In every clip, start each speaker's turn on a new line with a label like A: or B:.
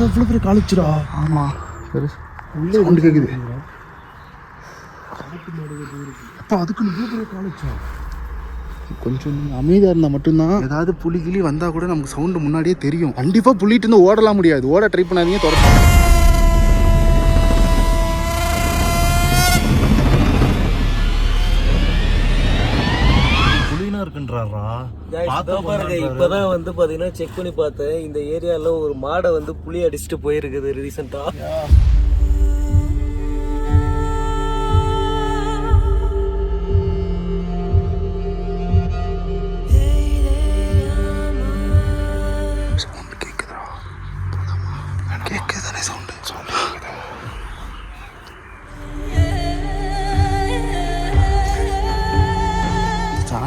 A: இவ்வளோ பெரிய காலேஜ்டா.
B: ஆமாம்
A: உள்ளே கொண்டு கேட்குது. அப்போ அதுக்கு இவ்வளோ பெரிய காலேஜா? கொஞ்சம் அமைதியாக இருந்தால் மட்டும்தான். ஏதாவது புலி கிளி வந்தால் கூட நமக்கு சவுண்டு முன்னாடியே தெரியும். கண்டிப்பாக புள்ளிட்டு இருந்தால் ஓடலாம் முடியாது. ஓட ட்ரை பண்ணாதீங்க, தொடர்ந்து.
C: இப்பதான் வந்து பாத்தீங்கன்னா செக் பண்ணி பார்த்தேன். இந்த ஏரியால ஒரு மாடை வந்து புலி அடிச்சுட்டு போயிருக்குது ரீசெண்டா.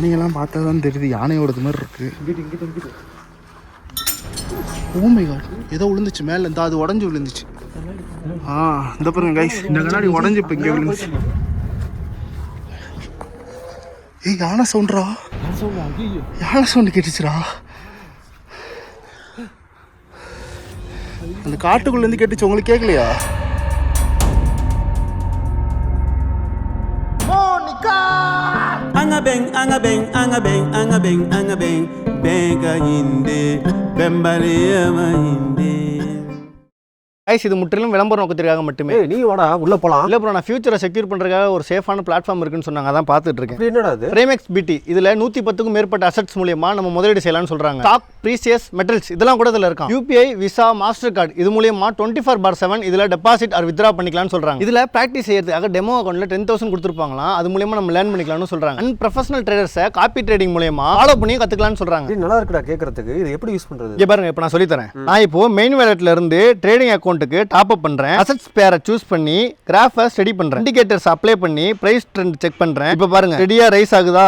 A: யானையெல்லாம் பார்த்தா தான் தெரியுது, யானையோடது மாதிரி இருக்கு. ஓ மை காட், ஏதோ விழுந்துச்சு மேலே இருந்தா. அது உடஞ்சி விழுந்துச்சு. இந்த பாருங்க கைஸ், இந்த கண்ணாடி உடஞ்சி இப்போ இங்கே விழுந்துச்சு. ஏய், யானை சவுண்டா, யானை சவுண்டு கேட்டுச்சுரா. அந்த காட்டுக்குள்ளேருந்து கேட்டுச்சு, உங்களுக்கு கேட்கலையா?
D: Anga beng, anga beng, anga beng, anga beng, anga beng, benga inde, bembaliya ma inde.
B: Guys, இது முற்றிலும் விளம்பர நோக்கத்திற்காக மட்டுமே.
C: நீ வாடா உள்ள போலாம்.
B: இல்லை ப்ரோ, நான் ஃபியூச்சரை செக்யூர் பண்ணுறதுக்காக ஒரு சேஃபான பிளாட்ஃபார்ம் இருக்குன்னு சொன்னாங்க, அதான் பார்த்துட்டு இருக்கேன்.
C: என்னடா அது?
B: பிரைமெக்ஸ் பிடி. இதில் 110க்கும் மேற்பட்ட அசட்ஸ் மூலியமா நம்ம முதலீடு செய்யலாம்னு சொல்றாங்க. ஸ்டாக், ப்ரீசியஸ் மெட்டல்ஸ் இதெல்லாம் கூட இதில் இருக்கும். யூபிஐ, விசா, மாஸ்டர் கார்டு இது மூலியமா 24/7 இதில் டெபாசிட் ஆர் வித்ரா பண்ணிக்கலாம்னு சொல்றாங்க. இதில் ப்ராக்டிஸ் செய்யறதுக்காக டெமோ அக்கௌண்ட்ல 10,000 கொடுத்துருப்பாங்களாம். அது மூலியமா நம்ம லேர்ன் பண்ணிக்கலாம்னு சொல்றாங்க. அண்ட் ப்ரொஃபஷனல் ட்ரேடர்ஸை காப்பி ட்ரேடிங் மூலியமா ஃபாலோ பண்ணி கற்றுக்கலாம்னு சொல்றாங்க.
C: நல்லா இருக்குடா கேட்கறதுக்கு. இது எப்படி யூஸ் பண்றது?
B: இங்கே பாருங்க, இப்போ நான் சொல்லித்தரேன். நான் இப்போ மெயின் வேலட்ல இருந்து ட்ரேடிங் அக்கௌண்ட்டுக்கு டாப் அப் பண்றேன். அசெட்ஸ் பேரை சூஸ் பண்ணி கிராஃபை ஸ்டடி பண்றேன். இண்டிகேட்டர்ஸ் அப்ளை பண்ணி பிரைஸ் ட்ரெண்ட் செக் பண்றேன். இப்போ பாருங்க, ரெடியா ரைஸ் ஆகுதா?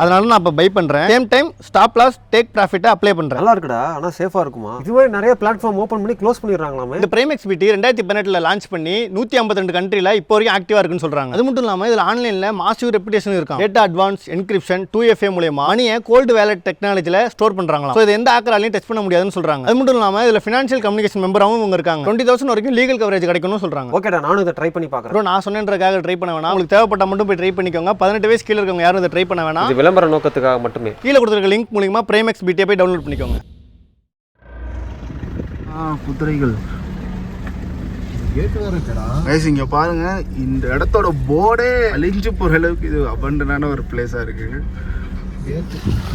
B: அதனால நான் இப்ப பை பண்றேன். Same time stop loss, take profit apply பண்றேன்.
C: நல்லா இருக்குடா, ஆனா சேஃபா இருக்குமா? இதுவே நிறைய பிளாட்ஃபார்ம் ஓபன் பண்ணி க்ளோஸ் பண்ணிடுறாங்களாமே.
B: இந்த பிரைமெக்ஸ் பிடி 2018ல லான்ச் பண்ணி 152 கண்ட்ரில இப்போ வரைக்கும் ஆக்டிவா இருக்குன்னு சொல்றாங்க. அது மட்டும் இல்லாம இதுல ஆன்லைன்ல மாசிவ் ரெப்யூட்டேஷன் இருக்கும். டேட்டா அட்வான்ஸ், என்கிரிப்ஷன், 2FA மூலமா மணியை கோல்டு வேலட் டெக்னாலஜில ஸ்டோர் பண்றாங்களா. சோ இது எந்த ஹேக்கராலையும் டச் பண்ண முடியாதுன்னு சொல்றாங்க. அது மட்டும் இல்லாம இதுல ஃபினான்ஷியல் கம்யூனிகேஷன் மெம்பராவும் இவங்க இருக்காங்க. 20,000 வரைக்கும் லீகல் கவரேஜ் கிடைக்கும்னு சொல்றாங்க.
C: ஓகேடா, நானும் இதை ட்ரை பண்ணி பார்க்கறேன்.
B: ப்ரோ, நான் சொன்னேன்றதுக்காக ட்ரை பண்ண வேணாம். உங்களுக்கு தேவைப்பட்டா மட்டும் போய் ட்ரை பண்ணிக்கோங்க. 18 வயசு கீழ இருக்கவங்க யாரும் இதை ட்ரை பண்ண வேணாம்.
C: இது விளம்பர நோக்கத்துக்காக மட்டுமே.
B: கீழே கொடுத்திருக்க லிங்க் மூலமா பிரைமெக்ஸ் பிடியை போய் டவுன்லோட் பண்ணிக்கோங்க.
A: குதிரைகள் இங்க பாருங்க, இந்த இடத்தோட போர்டே அழிஞ்சு போற அளவுக்கு இது அபண்டனான ஒரு பிளேஸா இருக்கு.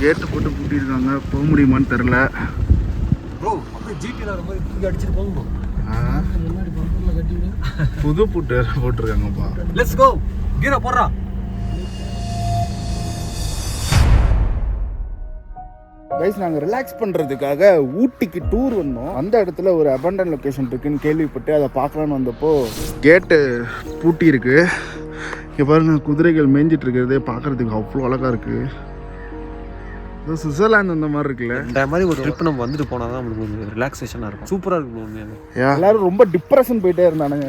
A: கேட்டு போட்டு பூட்டிருக்காங்க, போக முடியுமான்னு தெரியல. புது பூட்டு போட்டிருக்காங்கப்பா.
C: லெட்ஸ் கோ, கீரா போடுறா.
A: கைஸ், நாங்கள் ரிலாக்ஸ் பண்ணுறதுக்காக ஊட்டிக்கு டூர் வந்தோம். அந்த இடத்துல ஒரு அபண்டன் லொக்கேஷன் இருக்குன்னு கேள்விப்பட்டு அதை பார்க்கலான்னு வந்தப்போ கேட்டு பூட்டி இருக்கு. இங்கே பாருங்க, குதிரைகள் மேய்ஞ்சிட்டு இருக்கிறதே பார்க்கறதுக்கு அவ்வளோ அழகாக இருக்குது. சுவிட்சர்லாந்து அந்த மாதிரி இருக்குல்ல.
C: இந்த மாதிரி ஒரு ட்ரிப் நம்ம வந்துட்டு போனால் தான் நம்மளுக்கு ஒரு ரிலாக்ஸேஷனாக இருக்கும். சூப்பராக இருக்கும்.
A: எல்லாரும் ரொம்ப டிப்ரெஷன் போயிட்டே இருந்தானுங்க.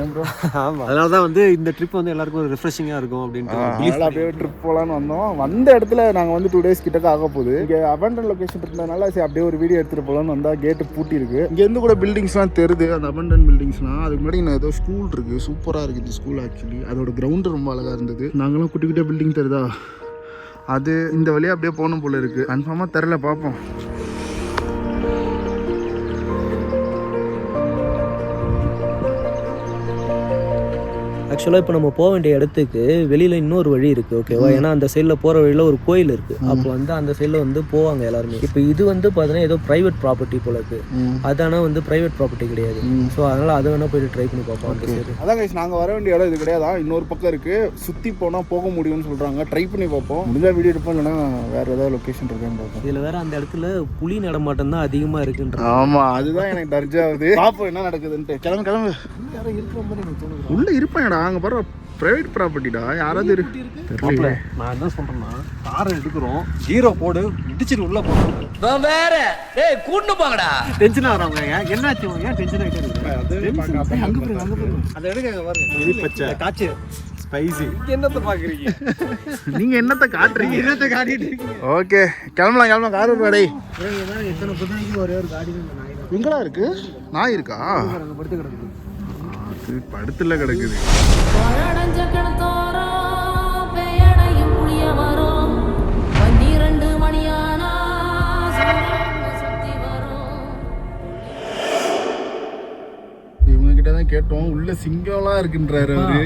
C: ஆமாம், அதனால தான் வந்து இந்த ட்ரிப் வந்து எல்லாருக்கும் ஒரு ரிஃப்ரெஷிங்காக இருக்கும் அப்படின்ட்டு
A: அப்படியே ட்ரிப் போகலான்னு வந்தோம். வந்த இடத்துல நாங்கள் வந்து 2 days கிட்டக்க ஆக போகுது. இங்கே அபண்டன் லொக்கேஷன் இருந்ததுனால சரி அப்படியே ஒரு வீடியோ எடுத்துகிட்டு போகலான்னு வந்தால் கேட்டு பூட்டி இருக்கு. இங்கேருந்து கூட பில்டிங்ஸ்லாம் தெரியுது, அந்த அபண்டன் பில்டிங்ஸ்லாம். அதுக்கு முன்னாடி நான் ஏதோ ஸ்கூல் இருக்குது, சூப்பராக இருக்குது இந்த ஸ்கூல். ஆக்சுவலி அதோட கிரவுண்டு ரொம்ப அழகாக இருந்தது. நாங்களும் குட்டி குட்டியாக பில்டிங் தெரியுதா, அது இந்த வழியாக அப்படியே போகணும் போல இருக்குது. கன்ஃபார்மாக தெரில, பார்ப்போம்.
C: ஆக்சுவலாக இப்போ நம்ம போக வேண்டிய இடத்துக்கு வெளியில் இன்னொரு வழி இருக்குது, ஓகேவா? ஏன்னா அந்த சைடில் போகிற வழியில் ஒரு கோயில் இருக்குது. அப்போ வந்து அந்த சைடில் வந்து போவாங்க எல்லாருமே. இப்போ இது வந்து பார்த்தீங்கன்னா ஏதோ ப்ரைவேட் ப்ராப்பர்ட்டி போல இருக்குது. அது ஆனால் வந்து ப்ரைவேட் ப்ராப்பர்ட்டி கிடையாது. ஸோ அதனால் அதை வேணால் போய்ட்டு ட்ரை பண்ணி பார்ப்போம். அந்த சைடு
A: அதான் கைஸ், நாங்கள் வர வேண்டிய இடம் இது கிடையாது. இன்னொரு பக்கம் இருக்குது, சுற்றி போனால் போக முடியும்னு சொல்கிறாங்க. ட்ரை பண்ணி பார்ப்போம். முடிஞ்சால் வீடியோ எடுப்போம், இல்லைன்னா வேறு ஏதாவது லொக்கேஷன் இருக்குன்னு பார்ப்போம்.
C: இதில் வேறு அந்த இடத்துல புலி நடமாட்டம் தான் அதிகமாக இருக்குன்ற.
A: ஆமாம், அதுதான் எனக்கு டர்ஜாகுது. பார்ப்போம் என்ன நடக்குதுன்ட்டு. கிளம்பு கிளம்பு. யாரும் இருக்கிற மாதிரி எனக்கு தோணுது. உள்ளே இருப்பேன்டா, அங்கே பாரு பிரைவேட் ப்ராப்பர்ட்டிடா. யாராவது தெரியல.
C: நான் என்ன சொல்றேன்னா, காரை எடுக்கிறோம், ஹீரோ போடு, இடிச்சிட்டு உள்ள போறோம்.
D: வேற டேய் கூட்டு போங்கடா.
C: டென்ஷன் ஆறவங்க என்னாச்சு? ஏன் டென்ஷன் ஆயிட்டே இருக்கு?
A: அங்க போறோம், அங்க போறோம்.
C: அத எடுங்க பாருங்க. பச்சை காச்சு ஸ்பைசி. என்னத்த பாக்குறீங்க?
A: நீங்க என்னத்த காட்டுறீங்க? என்னத்த காட்டிட்டு இருக்கீங்க? ஓகே, கிளம்பலாம் கிளம்பலாம். கார் ஓடுடா டேய்.
C: எத்தனை புதுமைக்கு ஒரே ஒரு காடி தான்.
A: எங்கடா இருக்கு? நாய் இருக்கா?
C: படுத்து கிடக்குது.
A: அது படுத்துல கிடக்குது. இவங்க கிட்ட தான் கேட்டோம், உள்ள சிங்கம்லாம் இருக்குன்றாரு அவரு.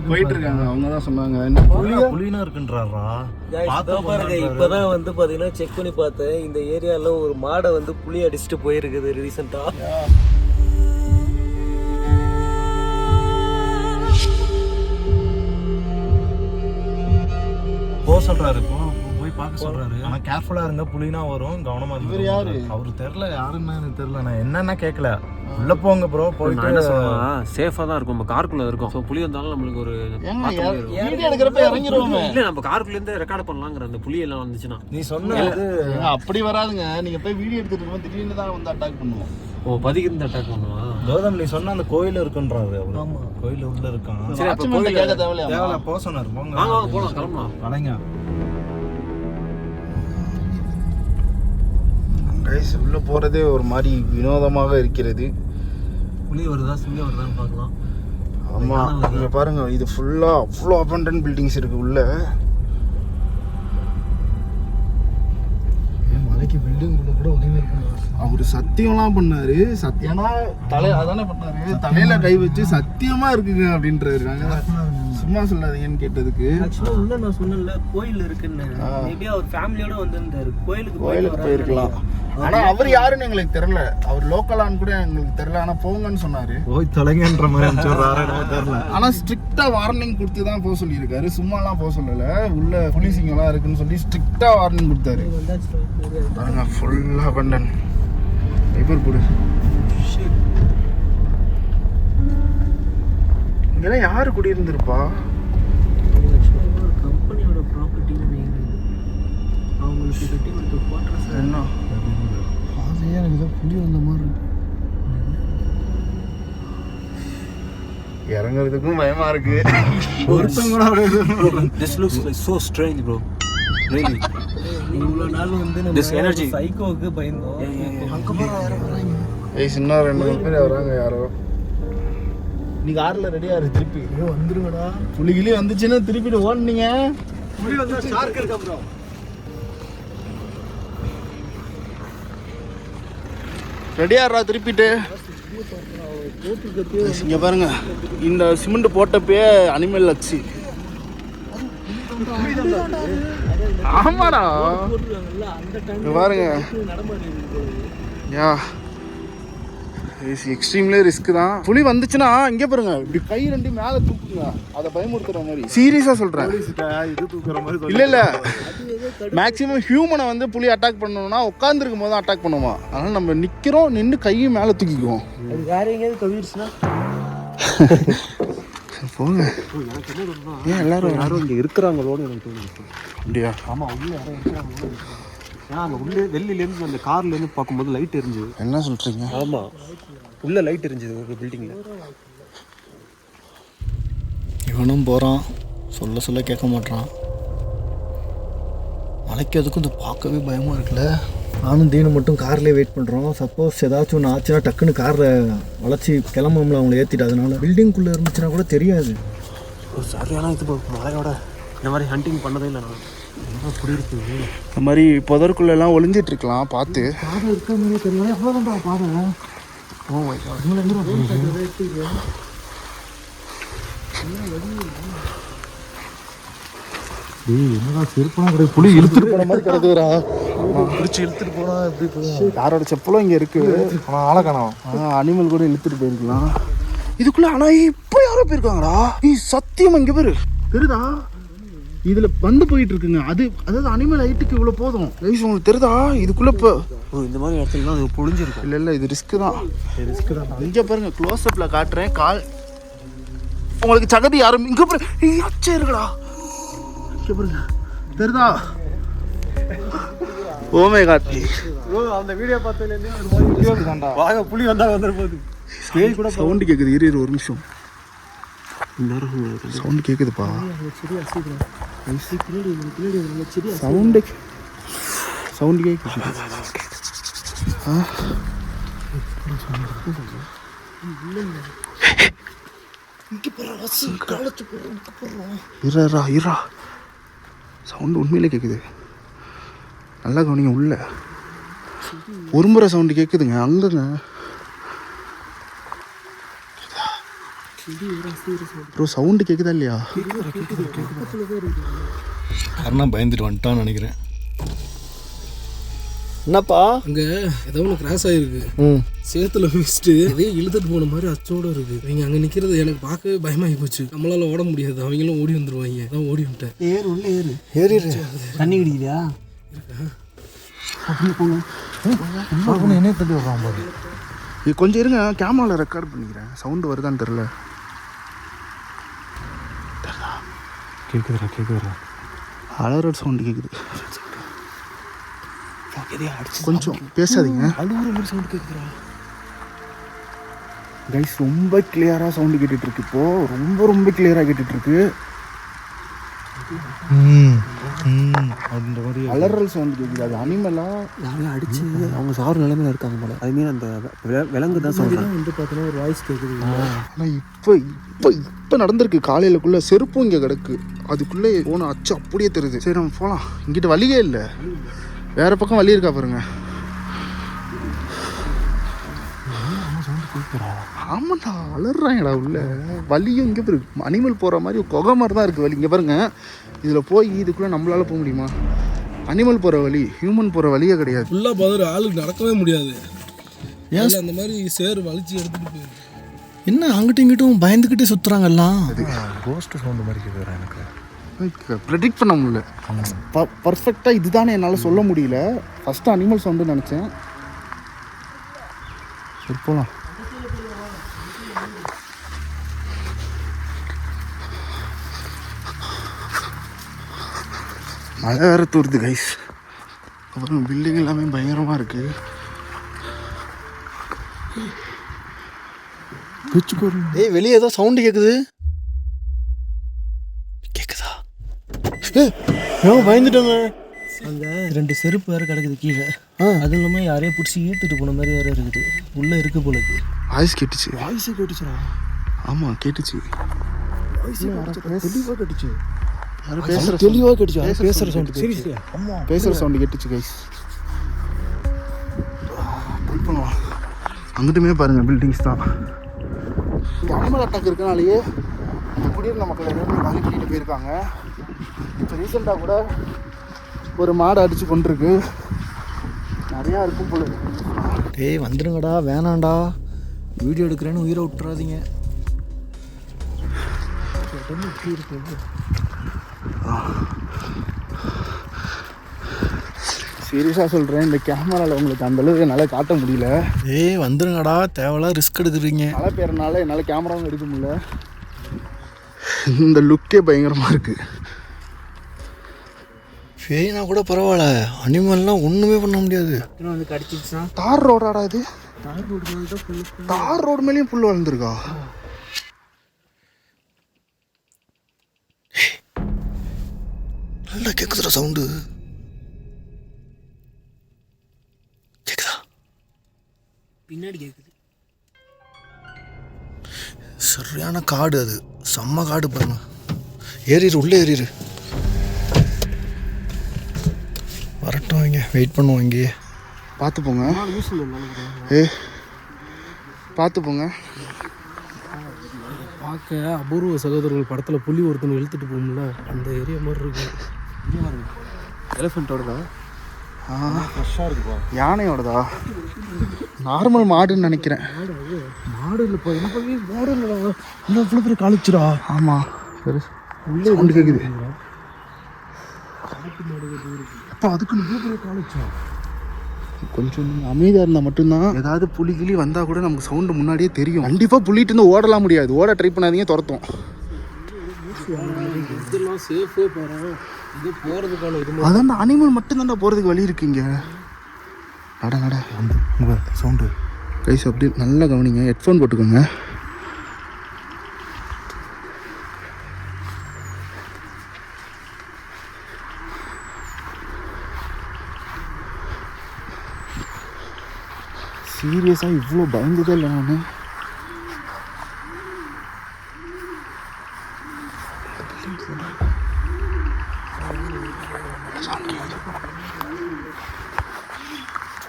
A: போயிட்டு இருக்காங்க, அவங்க தான் சொன்னாங்க. என்ன
E: புலினா இருக்குன்றாரா?
C: இப்பதான் வந்து பாத்தீங்கன்னா செக் பண்ணி பார்த்தேன், இந்த ஏரியால ஒரு மாடை வந்து புலி அடிச்சுட்டு போயிருக்குது ரீசெண்டா.
E: போக சொல்றாரு, போய் பார்க்க சொல்றாரு. ஆனா கேர்ஃபுல்லா இருங்க, புலினா வரும், கவனமா இருங்க.
A: இவர் யாரு?
E: அவரு தெரியல, யாருன்னு எனக்கு தெரியல. நான் என்னன்னா கேட்கல. உள்ள போங்க ப்ரோ, போயிட்டு
F: என்ன சொல்றேன், சேஃபா தான் இருக்கும். நம்ம காருக்குள்ள இருக்கோம். ஸோ புலி வந்தாலும் நம்மளுக்கு ஒரு
A: வீடியோ எடுக்கிறப்ப இறங்கிடுவோமே.
F: இல்ல, நம்ம காருக்குள்ள இருந்து ரெக்கார்ட் பண்ணலாங்கிற. அந்த புலி எல்லாம் வந்துச்சுன்னா
E: நீ சொன்னது
A: அப்படி வராதுங்க. நீங்க போய் வீடியோ எடுத்துட்டு இருக்கும் திடீர்னு தான் வந்து அட்டாக் பண்ணுவோம்.
F: ஓ, பதிக்கிருந்து அட்டாக் பண்ணுவா.
E: கௌதம் நீ சொன்ன அந்த கோயில் இருக்குன்றாரு அவரு. ஆமா, கோயில் உள்ள இருக்கான்.
F: சரி, அப்ப கோயில்
A: கேட்க தேவையில்லையா?
E: தேவல போக சொன்னாரு. போங்க
F: வாங்க வாங்க போலாம், கிளம்பலாம்.
E: கலைங்க
A: கைஸ், உள்ள போறதே ஒரு மாதிரி வினோதமாக இருக்கிறது.
C: புலி வருதா சிங்கம் வருதான்னு பார்க்கலாம்.
A: ஆமா, இங்க பாருங்க, இது ஃபுல்லா அவ்வளோ அபண்டன்ட் பில்டிங்ஸ் இருக்கு உள்ள. மலைக்கு பில்டிங் உள்ள கூட உதவி இருக்கு. அவரு சத்தியம்லாம் பண்ணாரு. சத்தியம்னா அதானே பண்ணாரு. தலையில கை வச்சு சத்தியமா இருக்குங்க அப்படின்றாரு. நாங்க சும்மா சொல்லாதீங்கன்னு கேட்டதுக்கு
C: ஆக்சுவலா உள்ள நான் சொன்னேன்ல கோயில் இருக்குன்னு, மேபி அவர் ஃபேமிலியோட வந்திருந்தாரு. கோயிலுக்கு
A: போயிருக்கலாம். ஆனா அவர் யாருன்னு எங்களுக்கு தெரியல. அவர் லோக்கலான்னு கூட எங்களுக்கு தெரியல. ஆனா போங்கன்னு சொன்னாரு.
E: போய் தொலைங்கன்ற மாதிரி தெரியல.
A: ஆனா ஸ்ட்ரிக்டா வார்னிங் கொடுத்து தான் போக சொல்லியிருக்காரு. சும்மாலாம் போக சொல்லல. உள்ள போலீஸிங்கெல்லாம் இருக்குன்னு சொல்லி ஸ்ட்ரிக்டா வார்னிங் கொடுத்தாரு. பாருங்க, ஃபுல்லா அபண்டன். பேப்பர் போடு. இங்கெல்லாம் யாரு குடியிருந்திருப்பா?
C: கம்பெனியோட ப்ராப்பர்ட்டின்னு அவங்களுக்கு கட்டி கொடுத்த குவார்டர்ஸ்.
A: என்ன அதே எனக்கு தான் புலி வந்த மாதிரி இருக்கு. இறங்குறதுக்கும் பயமா இருக்கு. ஒருத்தங்க கூட அப்படியே
F: This looks like so strange, bro. Really.
C: இவ்வளவு நாள் வந்து
F: This energy.
C: சைக்கோவுக்கு பயந்தோம்.
A: அங்க போறா யாரோ வராங்க. ஏய், சின்ன 2 பேர் வராங்க யாரோ. நீ கார்ல ரெடியா இரு, திருப்பி வந்துருங்கடா. புலிகிளி வந்துச்சுன்னா திருப்பிட்டு ஓடுனீங்க. புலி வந்தா ஷார்க் இருக்கு ப்ரோ. ரெடியாரா திருப்பிட்டு. இங்க பாருங்க, இந்த சிமெண்ட் போட்டப்பே அனிமல் அச்சு. ஆமாடா, இங்க பாருங்க. யா, எக்ஸ்ட்ரீம்லே ரிஸ்க் தான். புலி வந்துச்சுன்னா இங்க பாருங்க, இப்படி கை ரெண்டு மேல தூக்குங்க, அதை பயமுறுத்துற மாதிரி. சீரியஸா சொல்றேன்.
E: இது தூக்குற மாதிரி
A: இல்ல இல்ல, மேக்ஸிமம் ஹியூமனை வந்து புலி அட்டாக் பண்ணணும்னா உட்காந்துருக்கும் போது அட்டாக் பண்ணுமா. அதனால நம்ம நிக்கிறோம், நின்று கையும் மேல தூக்கிக்குவோம்.
C: வேற எங்கேயாவது கவிடுச்சுன்னா
A: போங்க. ஏன் எல்லாரும்
F: யாரும் இங்க இருக்கிறாங்களோன்னு எனக்கு தோணுது.
A: அப்படியா?
F: ஆமா, உள்ள யாரும் இருக்கிறாங்களோ. ஏன்னா அங்க உள்ள வெளியில இருந்து அந்த கார்ல இருந்து பார்க்கும்போது லைட் எரிஞ்சுது.
A: என்ன சொல்றீங்க?
F: ஆமா, உள்ள லைட் எரிஞ்சுது ஒரு பில்டிங்ல.
B: இவனும் போகிறான், சொல்ல சொல்ல கேட்க மாட்டான். மலைக்கு அதுக்கும் இது பார்க்கவே பயமாக இருக்குல்ல. நானும் தீனு மட்டும் கார்லேயே வெயிட் பண்ணுறோம். சப்போஸ் ஏதாச்சும் ஒன்று ஆச்சுன்னா டக்குன்னு காரில் வளைச்சி கிளம்பும்ல அவங்கள ஏற்றிட்டு. அதனால பில்டிங்குள்ளே இருந்துச்சுன்னா கூட தெரியாது.
F: ஒரு சரியான இது மலையோட இந்த மாதிரி ஹண்டிங் பண்ணதே இல்லை நான். அப்படி இருக்கு.
A: இந்த மாதிரி புதற்குள்ளெல்லாம் ஒளிஞ்சிட்டு இருக்கலாம், பார்த்து.
C: பாதை இருக்க மாதிரி தெரியல. எவ்வளோதான்டா பாதை.
F: Oh my God.
E: என்னடா செருப்பெல்லாம் கிடையாது, புலி இழுத்துட்டு போன மாதிரி கிடக்குதுடா.
A: பிடிச்சி இழுத்துட்டு போனா எப்படி? யாரோட செப்பலும் இங்கே இருக்கு.
E: ஆளை காணோம்.
A: அனிமல் கூட இழுத்துட்டு போயிருக்கலாம் இதுக்குள்ள. ஆனா இப்போ யாரோ போயிருக்காங்கடா. சத்தியமா இங்க பேரு தெரியுதா? இதுல வந்து போயிட்டு இருக்குங்க. அதாவது அனிமல் ஹைட்டுக்கு இவ்வளவு போதும். உங்களுக்கு தெரியுதா? இதுக்குள்ள இப்போ
F: இந்த மாதிரி இடத்துல அது பொழிஞ்சிருக்கும்.
A: இல்ல இல்ல, இது ரிஸ்க் தான். இங்க பாருங்க, க்ளோஸ் அப்ல காட்டுறேன். கால் உங்களுக்கு சகதி யாரும் இங்க பாருங்க. அச்சே இருக்குடா. இங்க பாருங்க, தெரியுதா? Oh my God.
E: அந்த வீடியோ பார்த்ததுலேருந்து வாங்க, புலி வந்தா வந்துருப்போது.
A: ஸ்டேஜ் கூட சவுண்ட் கேக்குது. இரு ஒரு நிமிஷம். சவுண்ட் கேக்குதுப்பா. சவுண்ட் கேக்குது. இரா சவுண்டு உண்மையிலே கேட்குது. நல்லா கவனிங்க. உள்ள ஒரு முறை சவுண்டு கேட்குதுங்க. அங்கங்க ப்ரோ சவுண்டு கேட்குதா இல்லையா?
E: யாருன்னா பயந்துட்டு வந்துட்டான்னு நினைக்கிறேன்.
B: என்னப்பா
F: அங்க ஏதோ ஒன்று கிராஸ் ஆயிருக்கு. சேத்துல வச்சுட்டு இதே இழுத்துட்டு போன மாதிரி அச்சோட இருக்கு. நீங்க அங்க நிக்கிறது எனக்கு பார்க்கவே பயமாகி போச்சு. நம்மளால ஓட முடியாது, அவங்களும் ஓடி வந்துருவாங்க. அதான் ஓடி வந்துட்டேன்.
B: ஏறு உள்ள ஏறு. ஏறிடு. தண்ணி குடிக்கிறியா?
E: என்ன தள்ளி விடுறான் பாரு.
A: இது கொஞ்சம் இருங்க, கேமராவில் ரெக்கார்ட் பண்ணிக்கிறேன். சவுண்டு வருதான்னு தெரில.
E: கேட்குதுடா.
A: அலற சவுண்டு கேட்குது. கொஞ்சம் பேசாதீங்க. கைஸ் ரொம்ப கிளியராக சவுண்டு கேட்டுட்ருக்கு. இப்போது ரொம்ப கிளியராக கேட்டுட்ருக்கு.
E: அந்த மாதிரி
A: அலறல் சவுண்டு கேட்குது. அது அனிமலா
F: யாரையும் அடிச்சு அவங்க சாப்பிட்ற நிலைமையில இருக்காங்க போல. அதுமாரி அந்த விலங்கு தான் சொல்கிறேன். வந்து பார்த்தீங்கன்னா ஒரு வாய்ஸ் கேட்குது.
A: ஆனால் இப்போ நடந்திருக்கு. காலையிலக்குள்ளே செருப்பும் இங்கே கிடக்கு. அதுக்குள்ளே போன அச்சு அப்படியே தெரியுது. சரி நம்ம போகலாம். இங்கிட்ட வழியே இல்லை. வேற பக்கம் வழி இருக்கா பாருங்க. ஆமாண்டா அலறாங்கடா உள்ள. வழியும் இங்கே இருக்கு. அனிமல் போகிற மாதிரி குகை மாதிரி தான் இருக்குது வழி. இங்கே பாருங்க. இதில் போய் இதுக்குள்ளே நம்மளால போக முடியுமா? அனிமல் போகிற வழி, ஹியூமன் போகிற வழியே கிடையாது.
F: ஃபுல்லாக பார்த்து ஆளுக்கு நடக்கவே முடியாது. ஏன் அந்த மாதிரி சேர் வலிச்சு எடுத்துகிட்டு போயிருக்கு.
E: என்ன அங்கிட்டும் இங்கிட்டும் பயந்துக்கிட்டே சுற்றுறாங்க எல்லாம். கோஸ்ட் சவுண்டு மாதிரி கேட்குறேன் எனக்கு.
A: ப்ரெடிக்ட் பண்ண முடியல. பர்ஃபெக்டாக இதுதானே என்னால் சொல்ல முடியல. ஃபஸ்ட்டு அனிமல் சவுண்டுன்னு நினச்சேன். சரி போகலாம். மழை வேறு தூருது கைஸ். அப்புறம் பில்டிங் எல்லாமே பயங்கரமாக இருக்குது.
B: ஏய் வெளியே ஏதோ சவுண்டு கேட்குது. கேட்குதா? பயந்துட்டோங்க.
C: அங்கே 2 செருப்பு வேறு கிடக்குது கீழே. அது இல்லாமல் யாரையும் பிடிச்சி ஈர்த்துட்டு போன மாதிரி வேறு இருக்குது. உள்ளே இருக்கு போல இருக்கு.
A: வாய்ஸ் கேட்டுச்சு.
C: வாய்ஸு கேட்டுச்சுடா.
A: ஆமாம் கேட்டுச்சு.
C: தெளிவாக கேட்டுச்சு.
A: யாரும் பேசுகிற
C: தெளிவாக கேட்டுச்சு. பேசுகிற சவுண்டு. சரி
A: பேசுகிற சவுண்டு கேட்டுச்சு கைஸ். பண்ணுவோம். அங்கிட்டுமே பாருங்கள் பில்டிங்ஸ் தான். அனிமல் அட்டாக் இருக்கனாலேயே இந்த குடியிருந்த மக்கள் எல்லாருமே காலி பண்ணிட்டு போயிருக்காங்க. இப்போ ரீசெண்டாக கூட ஒரு மாடு அடித்து கொண்டிருக்கு. நிறையா இருக்கும் போல.
B: டேய் வந்துடுங்கடா, வேணாண்டா, வீடியோ எடுக்கிறேன்னு உயிரை விட்டுறாதீங்க.
A: சீரியஸாக சொல்கிறேன், இந்த கேமராவில் உங்களுக்கு அந்தளவுக்கு என்னால் காட்ட முடியல.
B: ஏய் வந்துடுங்கடா, தேவையில்லாம் ரிஸ்க் எடுக்கிறீங்க.
A: மழை பெய்யறனால என்னால் கேமராவும் எடுக்க முடியல. இந்த லுக்கே பயங்கரமாக இருக்குது.
B: ஃபேனா கூட பரவாயில்ல, அனிமல்லாம் ஒன்றுமே பண்ண முடியாது.
C: வந்து கடிச்சிச்சுன்னா
A: தார் ரோடாடா இது?
C: தார் ரோடு மேலே தான் புல்.
A: தார் ரோடு மேலேயும் புல் வளர்ந்துருக்கா?
B: நல்லா கேட்குதுடா சவுண்டு. கேட்குதா?
C: பின்னாடி கேட்குது.
B: சரியான காடு, அது செம்ம காடு பாருங்க. ஏறிடு, உள்ளே ஏறிடு. வரட்டும், இங்கே வெயிட் பண்ணுவோம். இங்கேயே
A: பார்த்து போங்க. பார்த்து போங்க.
F: பார்க்க அபூர்வ சகோதரர்கள் படத்தில் புலி ஒருத்தனை இழுத்துட்டு போகும்ல, அந்த ஏரியா மாதிரி இருக்கு. எலிஃபெண்ட்டோடதா?
A: ஃப்ரெஷ்ஷாக இருக்குப்பா. யானையோடதா? நார்மல் மாடுன்னு நினைக்கிறேன்.
F: மாடு இல்லைப்பா, எனக்கு மாடு இல்லைடா. இன்னும் இவ்வளோ பெரிய காலிச்சுடா.
A: ஆமாம், சரி உள்ளே கொண்டு கேட்குது.
F: அப்போ அதுக்கு இவ்வளோ பெரிய காலிச்சா?
A: கொஞ்சம் அமைதியாக இருந்தால் மட்டும்தான். ஏதாவது புலி கிளி வந்தால் கூட நமக்கு சவுண்டு முன்னாடியே தெரியும். கண்டிப்பாக புலிட்டு இருந்து ஓடலாம் முடியாது. ஓட ட்ரை பண்ணாதீங்க, துரத்தும்.
F: இதெல்லாம் சேஃபே பாரு. இது போகிறதுக்கான இது
A: அதான் அனிமல் மட்டும்தான்டா போகிறதுக்கு வழி இருக்குங்க. நட
E: சவுண்டு
A: கைஸ் அப்படி நல்லா கவனிங்க. ஹெட்ஃபோன் போட்டுக்கோங்க. சீரியஸாக இவ்வளோ பயந்ததே இல்லை நான்.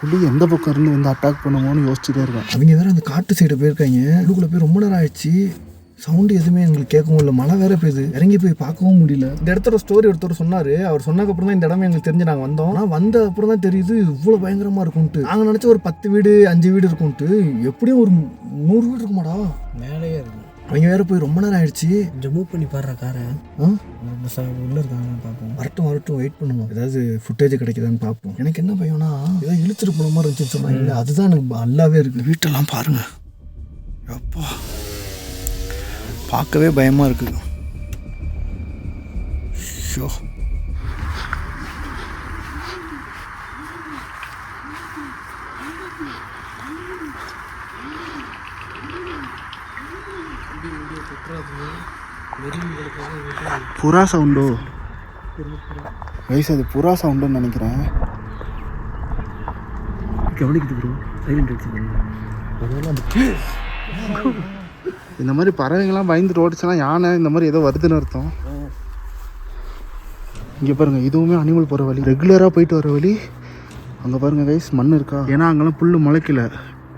A: புலி எந்த பக்கம் இருந்து வந்து அட்டாக் பண்ணுவோன்னு யோசிச்சுட்டே இருக்கேன். அவங்க வேறு அந்த காட்டு சைடு போயிருக்காங்க. உள்ளுக்குள்ளே போய் ரொம்ப நேரம் ஆயிடுச்சு. சவுண்டு எதுவுமே எங்களுக்கு கேட்கவும் இல்லை. மழை வேற பெய்யுது. இறங்கி போய் பார்க்கவும் முடியல. இந்த இடத்தோட ஸ்டோரி ஒருத்தர் சொன்னார். அவர் சொன்னதுக்கப்புறம் தான் இந்த இடமே எங்களுக்கு தெரிஞ்சு நாங்கள் வந்தோம். ஆனால் வந்த அப்புறம் தான் தெரியுது இவ்வளோ பயங்கரமாக இருக்கும்ட்டு. நாங்கள் நினச்ச ஒரு 10 வீடு 5 வீடு இருக்கும்ட்டு. எப்படியும் ஒரு 100 வீடு இருக்குமாடா.
C: மேலேயே இருக்கும்.
A: அவங்க வேற போய் ரொம்ப நேரம் ஆயிடுச்சு.
C: கொஞ்சம் மூவ் பண்ணி பாடுற காரை உள்ளே இருக்காங்கன்னு பார்ப்போம்.
A: வரட்டும் வெயிட் பண்ணுவோம். ஏதாவது ஃபுட்டேஜ் கிடைக்குதான்னு பார்ப்போம். எனக்கு என்ன பயம்னா ஏதோ இழுத்துட்டு போன மாதிரி இருந்துச்சுன்னு சொன்னாங்க. இல்லை அதுதான் எனக்கு நல்லாவே இருக்குது. வீட்டெல்லாம் பாருங்க, அப்பா பார்க்கவே பயமாக இருக்குது. ஷோ புறா சவுண்டோ வயசு, அது புறா சவுண்டுன்னு நினைக்கிறேன்.
C: கவனிக்குது ப்ரோ, சைலண்ட் அடிச்சு.
A: இந்த மாதிரி பறவைங்கள்லாம் பயந்துட்டு ஓடிச்சுன்னா யானை இந்த மாதிரி ஏதோ வருதுன்னு அர்த்தம். இங்கே பாருங்கள், இதுவுமே அனிமல் போகிற வழி, ரெகுலராக போயிட்டு வர வழி. அங்கே பாருங்கள் கைஸ், மண் இருக்கா? ஏன்னா அங்கெல்லாம் புல் முளைக்கல,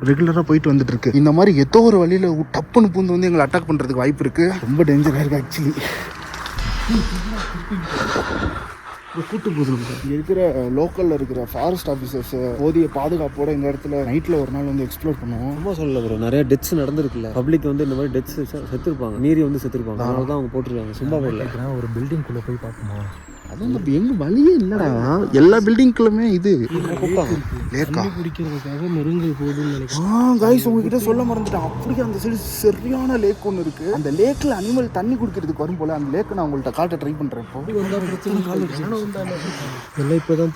A: ரெகுலராக போயிட்டு வந்துட்டு இருக்கு. இந்த மாதிரி ஏதோ ஒரு வழியில் டப்புன்னு பூந்து வந்து எங்களை அட்டாக் பண்ணுறதுக்கு வாய்ப்பு இருக்குது. ரொம்ப டேஞ்சராக இருக்குது ஆக்சுவலி. கூட்டு போகுது. இங்கே இருக்கிற லோக்கலில் இருக்கிற ஃபாரஸ்ட் ஆஃபீஸர்ஸ் போதிய பாதுகாப்போட இந்த இடத்துல நைட்டில் ஒரு நாள் வந்து எக்ஸ்ப்ளோர் பண்ணுவோம்.
C: ரொம்ப சொல்லல ப்ரோ, நிறைய டெத்ஸ் நடந்திருக்குல்ல. பப்ளிக் வந்து இந்த மாதிரி டெத்ஸ் செத்துருப்பாங்க, மீறி வந்து செத்துருப்பாங்க. அதனால தான் அவங்க போட்டுருக்காங்க. சும்மா இல்லை, ஒரு பில்டிங்குள்ளே போய் பார்க்கணும்.
A: அதுவும் நம்ம எங்க வழியே இல்லடா. எல்லா பில்டிங்குமே இது லேக்கா
F: பிடிக்கிறதுக்காக மிருங்கள் போகுதுன்னு நினைக்கிறேன்.
A: கைஸ், உங்ககிட்ட சொல்ல மறந்துட்டேன். அப்படியே அந்த சைடு சரியான லேக் ஒன்று இருக்கு. அந்த லேக்ல அனிமல் தண்ணி குடிக்கிறதுக்கு வரும் போல. அந்த லேக்கை நான் உங்கள்கிட்ட காட்ட ட்ரை பண்றேன்.
C: எல்லாம் இப்போதான்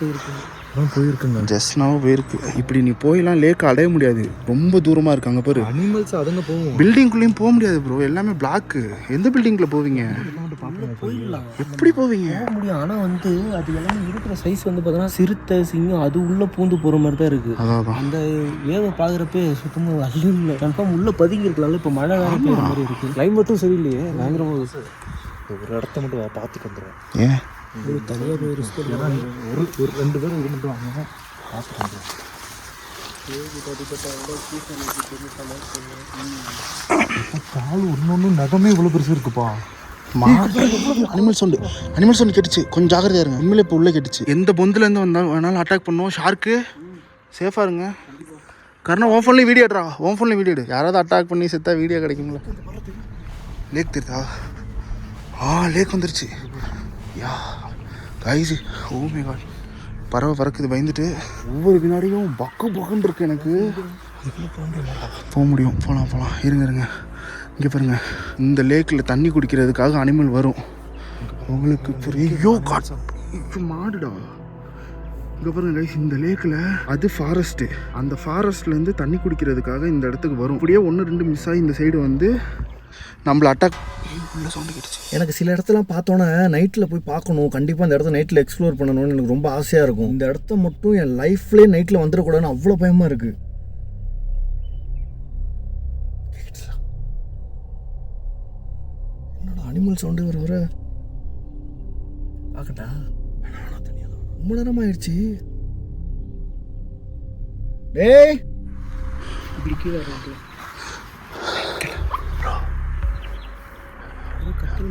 C: போயிருக்குங்க.
A: ஜஸ்ட் நான் போயிருக்கு. இப்படி நீ போயெல்லாம் லேக் அடைய முடியாது, ரொம்ப தூரமா இருக்கு. அங்க பாரு,
C: அனிமல்ஸ் அதுங்க போகும்.
A: பில்டிங்குள்ளேயும் போக முடியாது ப்ரோ, எல்லாமே பிளாக். எந்த பில்டிங்ல போவீங்க? எப்படி போவீங்க?
C: முடியும். ஆனால் வந்து அது எல்லாமே இருக்கிற சைஸ் வந்து பார்த்தீங்கன்னா சிறுத்தை, சிங்கம் அது உள்ளே பூந்து போகிற மாதிரி தான் இருக்குது.
A: அதான்
C: அந்த வேவை பார்க்குறப்ப சுத்தமாக அள்ளும் இல்லை. கன்ஃபார்ம் உள்ளே பதுங்கி இருக்கலாம்ல. இப்போ மழை வேறு பெய்யுற மாதிரி இருக்குது. கிளைமேட்டும் சரியில்லையே, பயங்கரமாக. ஒரு இடத்த மட்டும் பார்த்துட்டு வந்துடுவேன்.
A: ஏன்
C: தனியாக போய் ரிஸ்க்
E: ஒரு 2 பேரும் இது மட்டும் வாங்க பார்த்துட்டு வந்துடுவேன். கால் ஒன்று நகமே இவ்வளோ பெருசு இருக்குப்பா.
A: அனிமல் சவுண்டு கேட்டுச்சு. கொஞ்சம் ஜாகிரதையா இருங்க. உண்மையிலே இப்போ உள்ளே கேட்டுச்சு. எந்த பொந்துலேருந்து வந்தாலும் வேணாலும் அட்டாக் பண்ணுவோம். ஷார்க்கு சேஃபாக இருங்க. கரணா உன் ஃபோன்லேயும் வீடியோ எடுறா. உன் ஃபோன்லேயும் வீடியோ எடு. யாராவது அட்டாக் பண்ணி செத்தா வீடியோ கிடைக்குங்களா? லேக் தெரியுதா? லேக் வந்துருச்சு. யா கைஸ், ஓ மை காட், பறவை பறக்குது. பயந்துட்டு ஒவ்வொரு வினாடியும் பக்குன்னு இருக்கு எனக்கு. போக முடியும், போகலாம். இருங்க. இங்கே பாருங்க, இந்த லேக்கில் தண்ணி குடிக்கிறதுக்காக அனிமல் வரும். உங்களுக்கு புரியோ மாடுடா. இங்கே பாருங்க கைஸ், இந்த லேக்கில் அது ஃபாரஸ்ட்டு. அந்த ஃபாரஸ்ட்லேருந்து தண்ணி குடிக்கிறதுக்காக இந்த இடத்துக்கு வரும். அப்படியே 1-2 மிஸ் ஆகி இந்த சைடு வந்து நம்மளை அட்டாக். உள்ள சவுண்டு கேட்டுச்சு. எனக்கு சில இடத்துலாம் பார்த்தோன்னே நைட்டில் போய் பார்க்கணும், கண்டிப்பாக அந்த இடத்த நைட்டில் எக்ஸ்ப்ளோர் பண்ணணும்னு எனக்கு ரொம்ப ஆசையாக இருக்கும். இந்த இடத்த மட்டும் என் லைஃப்லேயே நைட்டில் வந்துடக்கூடாதுன்னு அவ்வளோ பயமாக இருக்குது. என்னோட அனிமல் சவுண்டு வர பார்க்கட்டா? ரொம்ப நேரம் ஆயிடுச்சு. டேய்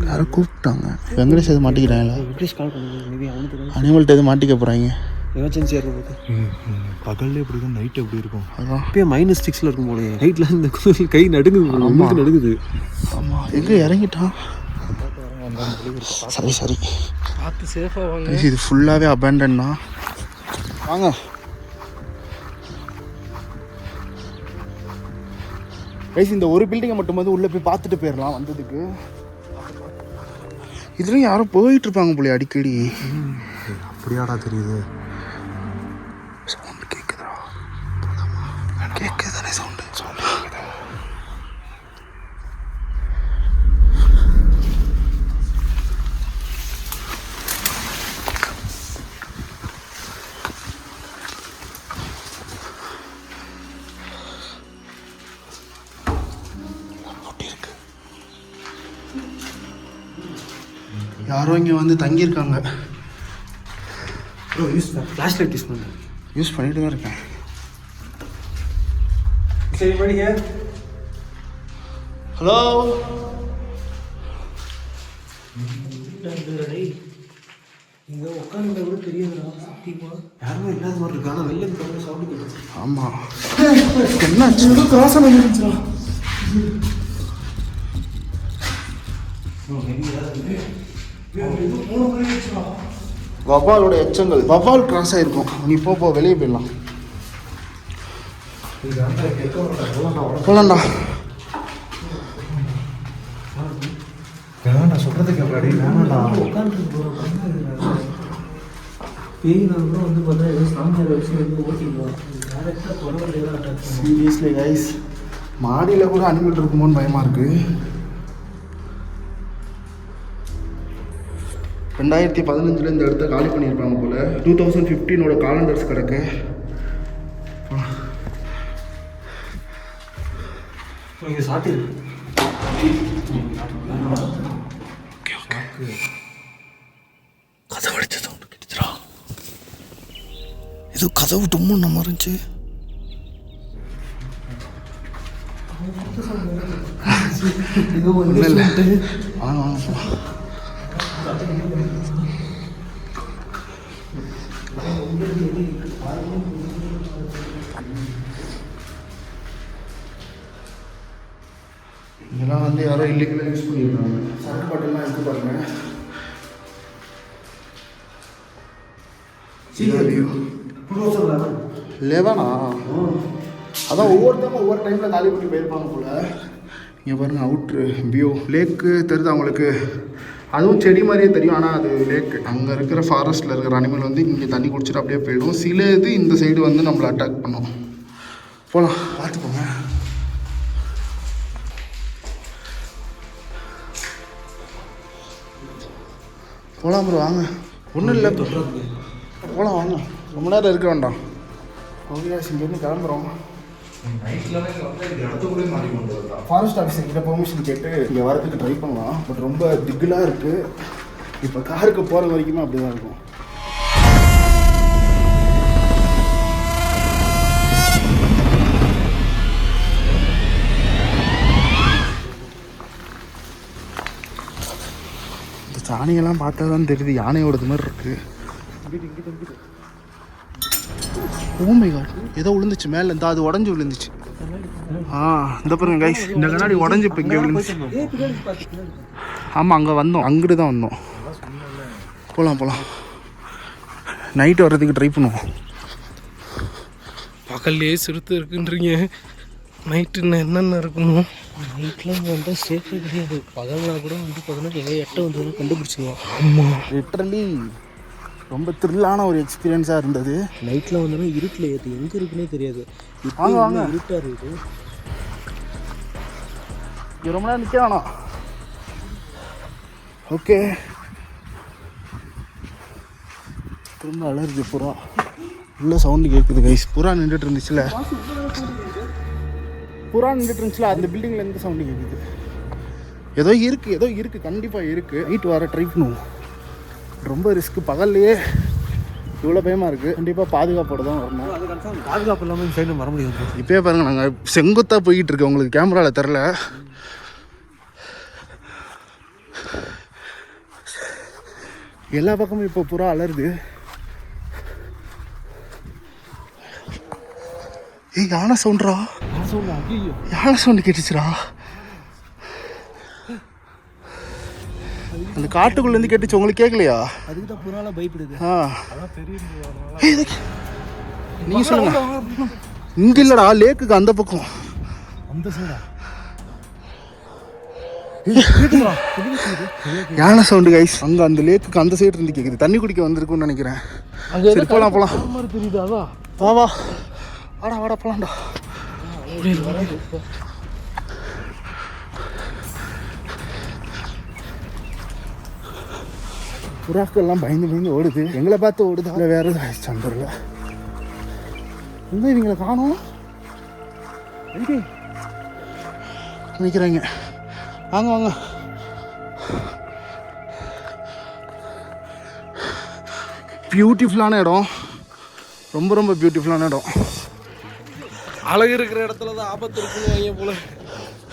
A: யாரும் கூப்பிட்டாங்க. வெங்கடேஷ் எது மாட்டிக்கிறாங்களா? அனிமல்கிட்ட எது மாட்டிக்க போகிறாங்க.
C: எமர்ஜென்சியாக இருக்கும்.
E: பகல்ல எப்படி இருக்கும், நைட் எப்படி இருக்கும்?
A: அதான்
C: இப்போயே -6 இருக்கும் போல. நைட்டில் இந்த கை நடுங்குது.
A: ஆமாம், எங்கே இறங்கிட்டான்? சரி
F: பார்த்து சேஃபாக வாங்க.
A: இது ஃபுல்லாகவே அபேண்டன்னா. வாங்க கைஸ், இந்த ஒரு பில்டிங்கை மட்டும் வந்து உள்ளே போய் பார்த்துட்டு போயிடலாம் வந்ததுக்கு. இதுலேயும் யாரும் போயிட்டு இருப்பாங்க போல அடிக்கடி.
E: அப்படியாடா தெரியுது.
A: சவுண்டு கேட்குதா? கேட்குதானே சவுண்டு கேட்குதா? யாரோ இங்கே வந்து தங்கியிருக்காங்க.
C: ப்ரோ ஃப்ளாஷ் லைட் யூஸ் பண்ணுறேன்.
A: யூஸ் பண்ணிட்டு தான் இருக்கேன்.
C: சரி படிங்க.
A: ஹலோ,
C: இங்கே உட்காந்து கூட தெரியுதுடா. சத்தியமாக யாருமே இல்லாத மாதிரி இருக்கு. ஆனால் வெளில இருந்து சவுண்டு கேட்குது.
A: ஆமாம், என்னாச்சு?
F: கிராஸ் ஆகிருந்துச்சுடா.
A: வவ்வாலோட எச்சங்கள். வவ்வால் கிராஸ் ஆகிருக்கும். நீ போ வெளியே போயிடலாம். போலாம்டா.
E: நான் சொல்றது கேட்கலாடி. வேணாம்டா.
C: பேய்னா வந்து பார்த்தா ஏதோ சாமியார் வச்சு வந்து ஓட்டிடுவோம். டேரெக்டாக குறவர்கள்.
A: சீரியஸ்லி கைஸ், மாடியில் கூட அனிமல் இருக்குமோன்னு பயமாக இருக்குது. 2015 இந்த இடத்த காலி பண்ணியிருப்பாங்க போல். 2015 காலண்டர்ஸ் கிடக்கு.
C: இங்கே சாத்தி இருக்கு.
A: கதவு அடிச்ச சவுண்டு கிட்டுச்சுரா. இது கதவு டும்முன்னு நம்ம இருந்துச்சு. ஒன்றும் இல்லை. வாங்க வாங்க. இதெல்லாம் வந்து யாரோ இல்லீகலாக யூஸ் பண்ணியிருக்காங்க. சரக்கு பாட்டெல்லாம் எடுத்து பாருங்க. லெவனா? அதான் ஒவ்வொருத்தவங்க ஒவ்வொரு டைமில் காலி பண்ணி போயிருப்பாங்க போல். இங்கே பாருங்கள், அவுட்ரு வியூ. லேக்கு தெரியுது அவங்களுக்கு. அதுவும் செடி மாதிரியே தெரியும், ஆனால் அது லேக்கு. அங்கே இருக்கிற ஃபாரஸ்ட்டில் இருக்கிற அனிமல் வந்து இங்கே தண்ணி குடிச்சிட்டு அப்படியே போயிடும். சில இது இந்த சைடு வந்து நம்மளை அட்டாக் பண்ணும். போகலாம், பார்த்துக்கோங்க. போகலாம் ப்ரோ, வாங்க. ஒன்றும் இல்லை, போகலாம் வாங்க. ரொம்ப நேரம் இருக்க வேண்டாம். ஓகே, இங்கேருந்து கிளம்புறோம். ஃபாரஸ்ட் ஆஃபீஸர் கிட்ட பெர்மிஷன் கேட்டு இங்கே வரதுக்கு ட்ரை பண்ணலாம். பட் ரொம்ப திகிலாக இருக்குது. இப்போ காருக்கு போகிற வரைக்குமே அப்படி தான் இருக்கும். இந்த சாணியெல்லாம் பார்த்தா தான் தெரியுது யானையோடது மாதிரி இருக்குது. ஓ மை காட், ஏதோ விழுந்துச்சு மேலே இருந்தா. அது உடஞ்சி விழுந்துச்சு. இந்த பாருங்க கைஸ், இந்த கண்ணாடி உடஞ்சி இப்போ இங்கே விழுந்துச்சு. ஆமாம், அங்கே வந்தோம், அங்கிட்டு தான் வந்தோம். போகலாம். நைட்டு வர்றதுக்கு ட்ரை பண்ணுவோம்.
F: பகல்லையே சிறுத்தை இருக்குன்றீங்க, நைட்டு என்னென்ன இருக்கணும்?
C: நைட்டில் இங்கே வந்தால் சேஃபே கிடையாது. பகல்னா கூட வந்து பார்த்தோன்னா எங்கே எட்ட வந்து கண்டுபிடிச்சிடுவோம்.
A: ஆமாம், லிட்டரலி ரொம்ப த்ரில்லான ஒரு எக்ஸ்பீரியன்ஸாக இருந்தது.
C: நைட்டில் வந்தோன்னா இருட்டில் ஏற்று எங்கே இருக்குன்னே தெரியாது.
A: வாங்க
C: இருட்டாக இருக்குது.
A: இங்கே ரொம்ப நேரம் நிற்க வேணாம். ஓகே, திரும்ப அலர்ஜி. புறா உள்ள சவுண்டு கேட்குது கைஸ். புறா நின்றுட்டு இருந்துச்சுல, அந்த பில்டிங்கில் இருந்து சவுண்டு கேட்குது. ஏதோ இருக்குது, கண்டிப்பாக இருக்குது. நைட் வர ட்ரை பண்ணுவோம். ரொம்ப ரிஸ்க்கு. பகல்லையே இவ்வளோ பயமாக இருக்குது. கண்டிப்பாக பாதுகாப்போடு தான் வரணும்.
C: பாதுகாப்பு இல்லாமல் இந்த சைடு வர முடியாது.
A: இப்போயே பாருங்கள், நாங்கள் செங்குத்தாக போய்கிட்டு இருக்கோம். உங்களுக்கு கேமராவில் தெரில. எல்லா பக்கமும் இப்போ புறா அலருது. யானை சவுண்டா? யானை சவுண்டு கேட்டுச்சுரா. அந்த காட்டுக்குள்ளேருந்து கேட்டுச்சு. உங்களுக்கு கேட்கலையா?
C: அதுக்கு தான் புறால பயப்படுது.
A: நீங்கள் சொல்லுங்க. இங்கே இல்லைடா, லேக்குக்கு அந்த பக்கம்.
C: அந்த சைடா
A: யானை சவுண்டு கைஸ். அங்கே அந்த லேக்குக்கு அந்த சைடு இருந்து கேட்குது. தண்ணி குடிக்க வந்திருக்குன்னு நினைக்கிறேன். சரி, போகலாம். வா வாடா போலாம்டா. புறாக்கெல்லாம் பயந்து ஓடுது. எங்களை பார்த்து ஓடுது. அதில் வேறு எதுவும் ஆயிடுச்சு சண்டரில். இன்னும் இவங்களை காணோம் நினைக்கிறாங்க. வாங்க பியூட்டிஃபுல்லான இடம், ரொம்ப ரொம்ப பியூட்டிஃபுல்லான இடம்.
F: அழகு இருக்கிற இடத்துல தான் ஆபத்து இருக்குன்னு வாங்க போல.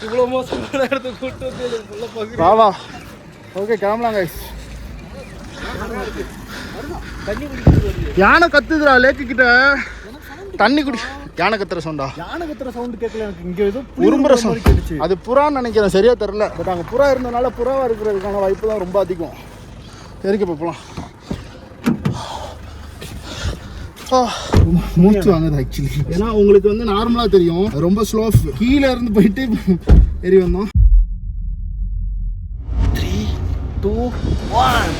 F: இவ்வளோ மோசமான இடத்த கூட்டு வந்து
A: வா வா. ஓகே கிளம்பலாம் கைஸ். யானை கத்துதுடா லேக்கு கிட்ட. தண்ணி குடி. யானை கத்துற சவுண்டா?
B: யானை கத்துற சவுண்ட் கேட்கல எனக்கு. இங்கே ஏதோ
A: உரும்புற சவுண்ட். அது புறான்னு நினைக்கிறேன், சரியா தெரில. பட் அங்கே புறா இருந்தனால புறாவாக இருக்கிறதுக்கான வாய்ப்பு தான் ரொம்ப அதிகம். சரிக்க போகலாம். மூச்சு வாங்குது ஆக்சுவலி. ஏன்னா உங்களுக்கு வந்து நார்மலாக தெரியும், ரொம்ப ஸ்லோ. கீழே இருந்து போயிட்டு ஏறி வந்தோம். 3, 2, 1.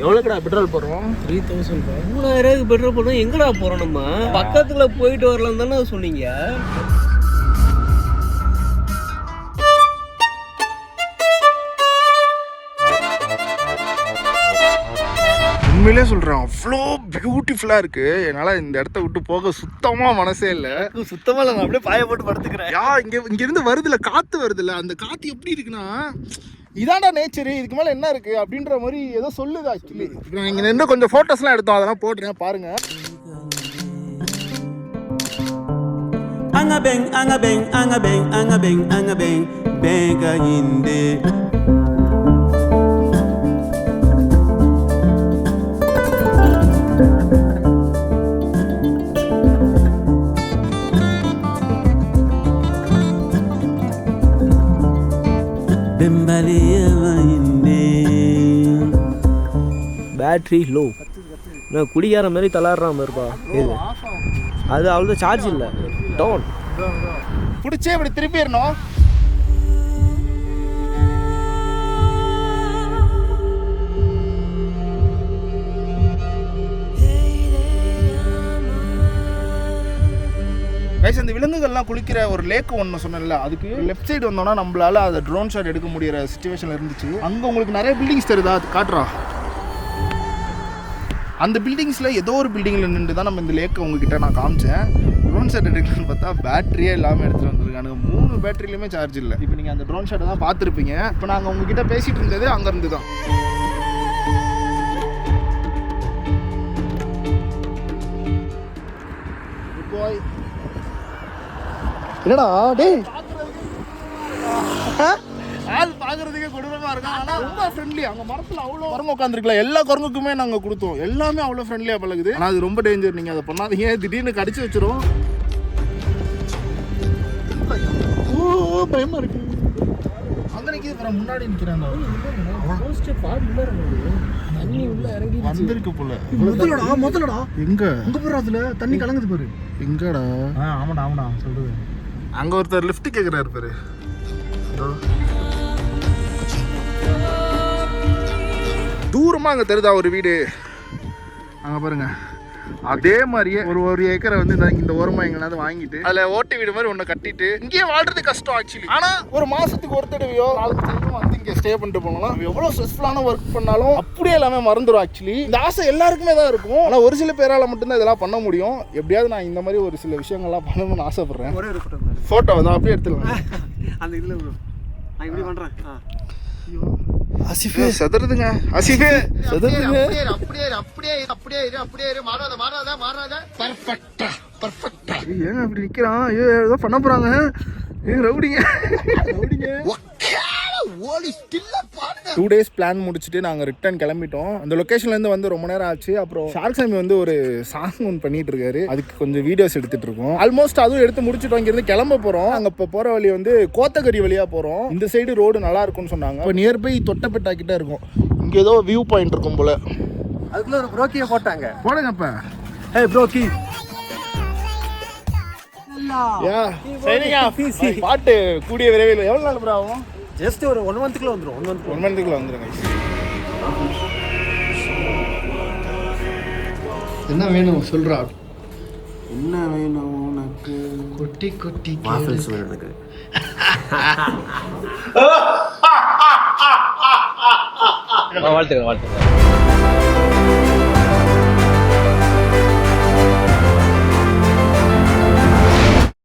A: எவ்வளோக்கடா பெட்ரோல் போடுறோம்?
C: 3000. 3000 பெட்ரோல் போடுறோம். எங்கடா போகிறோம் நம்ம? பக்கத்தில் போயிட்டு வரலாம் தானே சொன்னீங்க.
A: உண்மையிலே சொல்கிறேன், அவ்வளோ பியூட்டிஃபுல்லாக இருக்குது. என்னால் இந்த இடத்த விட்டு போக சுத்தமாக மனசே இல்லை.
B: சுத்தமாக இல்லை, நான் அப்படியே பாய போட்டு படுத்துக்கிறேன்.
A: இங்கேருந்து வருதுல்ல, காற்று வருதுல்ல, அந்த காற்று எப்படி இருக்குன்னா, இதாண்டா நேச்சரு, இதுக்கு மேலே என்ன இருக்குது அப்படின்ற மாதிரி ஏதோ சொல்லுது ஆக்சுவலி. நான் இங்கே நின்று கொஞ்சம் ஃபோட்டோஸ்லாம் எடுத்தோம், அதெல்லாம் போட்டுறேன் பாருங்கள்.
D: Anga beng, anga beng, anga beng, anga beng, anga beng, benga yinde.
C: Battery low. நான் குடிக்கார மாதிரி தளாடுறான் மாதிரிப்பா. இது அது அவ்வளோ சார்ஜ் இல்லை. டவுன்
A: பிடிச்சே இப்படி திருப்பிடணும். கைஸ், அந்த விலங்குகள்லாம் குளிக்கிற ஒரு லேக் ஒன்று சொன்னேன்ல, அதுக்கு லெஃப்ட் சைடு வந்தோம்னா நம்மளால அதை ட்ரோன் ஷாட் எடுக்க முடியிற சிச்சுவேஷனில் இருந்துச்சு. அங்கே உங்களுக்கு நிறைய பில்டிங்ஸ் தெரியுதா, அது காட்டுறா. அந்த பில்டிங்ஸில் ஏதோ ஒரு பில்டிங்கில் நின்று தான் நம்ம இந்த லேக்கை உங்ககிட்ட நான் காமிச்சேன். ட்ரோன் ஷாட் எடுக்கலான்னு பார்த்தா பேட்டரியே இல்லாமல் எடுத்துகிட்டு வந்துருக்கானுங்க. 3 பேட்டரியிலுமே சார்ஜ் இல்லை. இப்போ நீங்கள் அந்த ட்ரோன் ஷாட்டை தான் பார்த்துருப்பீங்க. இப்போ நாங்கள் உங்ககிட்ட பேசிகிட்டு இருந்தது அங்கேருந்து தான். என்னடா டேய், ஆள் பார்க்கறதுக்கே கொடூரமா இருக்கும். ஆனா ரொம்ப ஃப்ரெண்ட்லி. அங்க மரத்துல அவ்வளோ குரங்கு உட்காந்துருக்கலாம். எல்லா குரங்குக்குமே நாங்க கொடுத்தோம். எல்லாமே அவ்வளோ ஃப்ரெண்ட்லியா பழகுது. ஆனா அது ரொம்ப டேஞ்சர், நீங்க அதை பண்ணாதீங்க. திடீர்னு கடிச்சு வச்சிரும். பயமா இருக்கு. அங்க நிக்கிது பாரு, முன்னாடி நிக்கிறாங்க.
C: தண்ணி உள்ள இறங்கி
A: வந்திருக்கு போல.
B: முதலடா
A: எங்க
B: அங்க போற அதுல தண்ணி கலங்குது பாரு.
A: எங்கடா?
B: ஆமாடா சொல்றது.
A: அங்க ஒருத்தர் லிஃப்ட் கேக்குறாரு பாரு. தூரமா அங்க தெரியுதா ஒரு வீடு, அங்க பாருங்க. அதே மாதிரியே ஒரு ஏக்கரை வந்து இந்த ஓரமா எங்கனாவது வாங்கிட்டு அதுல ஓட்டு வீடு மாதிரி ஒண்ணு கட்டிட்டு இங்கேயே வாழ்றது கஷ்டம் ஆக்சுவலி. ஆனா ஒரு மாசத்துக்கு ஒரு தடவையோ 4 தடவையோ வந்து இங்க ஸ்டே பண்ணிட்டு போனோம்னா எவ்வளவு ஸ்ட்ரெஸ்ஃபுல்லான ஒர்க் பண்ணாலும் அப்படியே எல்லாமே மறந்துடும் ஆக்சுவலி. இந்த ஆசை எல்லாருக்குமே தான் இருக்கும். ஆனா ஒரு சில பேரால மட்டும்தான் இதெல்லாம் பண்ண முடியும். எப்படியாவது நான் இந்த மாதிரி ஒரு சில விஷயங்கள்லாம் பண்ணணும்னு ஆசைப்படுறேன். போட்டோ வந்து அப்படியே எடுத்துக்கலாம்.
B: அந்த இதுல நான் இப்படி பண்றேன்.
A: அசிஃபே செதறதுங்க. அசிஃபே செதறதுங்க. மாறாத பர்ஃபெக்ட்டா. ஏங்க அப்படி நிக்கிறான்? ஏதோ பண்ண போறாங்க. ரவுடிங்க 2 days பிளான் முடிச்சுட்டு நாங்கள் ரிட்டர்ன் கிளம்பிட்டோம். அந்த லொக்கேஷன்லேருந்து வந்து ரொம்ப நேரம் ஆச்சு. அப்புறம் ஷார்க் சாமி வந்து ஒரு சாங் ஒன்று பண்ணிட்டு இருக்காரு. அதுக்கு கொஞ்சம் வீடியோஸ் எடுத்துட்டு இருக்கோம். ஆல்மோஸ்ட் அதுவும் எடுத்து முடிச்சுட்டு இங்கிருந்து கிளம்ப போகிறோம். அங்கே இப்போ போகிற வழி வந்து கோத்தகிரி வழியாக போகிறோம். இந்த சைடு ரோடு நல்லா இருக்கும்னு சொன்னாங்க. இப்போ நியர்பை தொட்டபெட்டா கிட்ட இருக்கும். இங்கே ஏதோ வியூ பாயிண்ட் இருக்கும் போல.
B: அதுக்குள்ள ஒரு ப்ரோக்கியை போட்டாங்க.
A: போடுங்க அப்போ.
B: ஏய் ப்ரோக்கி.
A: பாட்டு கூடிய விரைவில் எவ்வளோ நாள் ப்ரோ ஆகும்?
B: ஜஸ்ட் ஒரு 1 மந்த்துக்குள்ள வந்துடும்.
A: 1 மந்த்துக்குள்ள வந்துடுங்க. என்ன வேணும் சொல்றா.
D: என்ன வேணும் உனக்கு?
A: குட்டி குட்டி
D: வாஃபிள்ஸ் வேணும் எனக்கு.
C: வாழ்த்துக்கள்.